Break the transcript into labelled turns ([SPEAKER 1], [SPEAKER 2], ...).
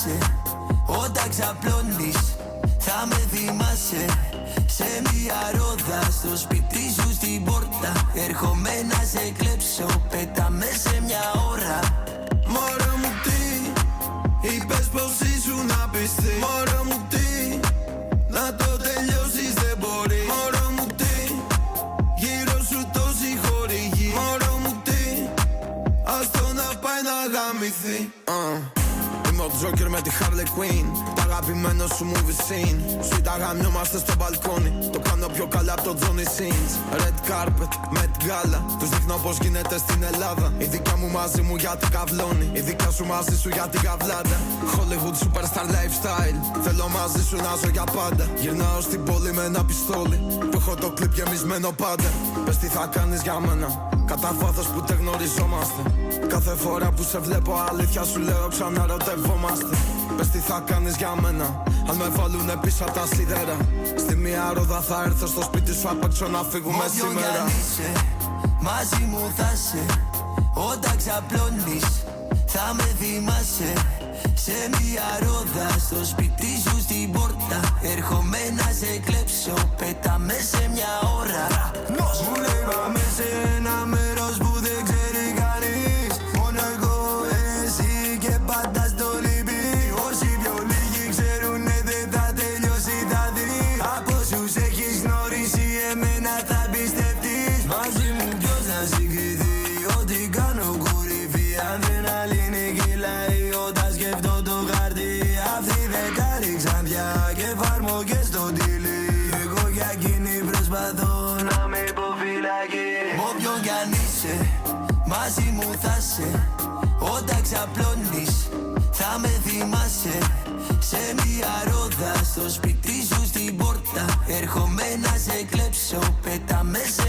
[SPEAKER 1] θυμάσαι. Όταν ξαπλώνεις θα με θυμάσαι. Σε μια ρόδα στο σπίτι σου στην πόρτα. Έρχομαι να σε κλέψω, πέταμε σε μια ώρα.
[SPEAKER 2] Μωρό μου τι, είπες πως ήσουν απιστή. Μωρό μου τι, να το τελειώσεις δεν μπορεί. Μωρό μου τι, γύρω σου τόσοι χορηγοί. Μωρό μου τι, άστο να πάει να γαμηθεί. Είμαι ο Τζόκερ με τη Harley Quinn. Τα αγαπημένο σου movie scene. Σου τα γαμιόμαστε στο μπαλκόνι. Το κάνω πιο καλά από το Johnny Sins. Red carpet, Met Gala. Τους δείχνω πως γίνεται στην Ελλάδα. Η δικά μου μαζί μου γιατί καυλώνει. Η δικά σου μαζί σου γιατί καβλάτα. Hollywood superstar lifestyle. Θέλω μαζί σου να ζω για πάντα. Γυρνάω στην πόλη με ένα πιστόλι. Που έχω το κλιπ γεμισμένο πάντα. Πες τι θα κάνεις για μένα. Κατά βάθος που τε γνωριζόμαστε. Κάθε φορά που σε βλέπω αλήθεια σου λέω ξαναρωτευόμαστε. Πες τι θα κάνεις για μένα. Αν με βάλουνε πίσω απ' τα σιδέρα. Στη μία ρόδα θα έρθω στο σπίτι σου απ' έξω να φύγουμε σήμερα.
[SPEAKER 1] Είσαι, μαζί μου θα σε. Όταν ξαπλώνεις θα με θυμάσαι. Σε μια ρόδα στο σπίτι σου στην πόρτα. Έρχομαι να σε κλέψω, πέταμε σε μια ώρα. Μου λέει πάμε σε ένα μέρος που δεν ξέρει κανείς. Μόνο εγώ, εσύ και πάντα στο λιμπί. Όσοι πιο λίγοι ξέρουνε δεν θα τελειώσει θα δεις. Από όσους έχεις γνωρίσει εμένα θα πιστευτείς. Μαζί μου ποιος να συγκριθεί. Ό,τι κάνω κορυφή. Αν δεν αλύνει κυλάει όταν σκεφτώ το χαρτί. Αυτή δεν τα ρίξαν πια και εφαρμογές στο τυλί. Εγώ για εκείνη προσπαθώ να με υποφυλακεί. Όποιον κι αν είσαι, μαζί μου θα σε. Όταν ξαπλώνεις θα με θυμάσαι. Σε μια ρόδα στο σπίτι σου στην πόρτα. Έρχομαι να σε κλέψω, πέταμε σε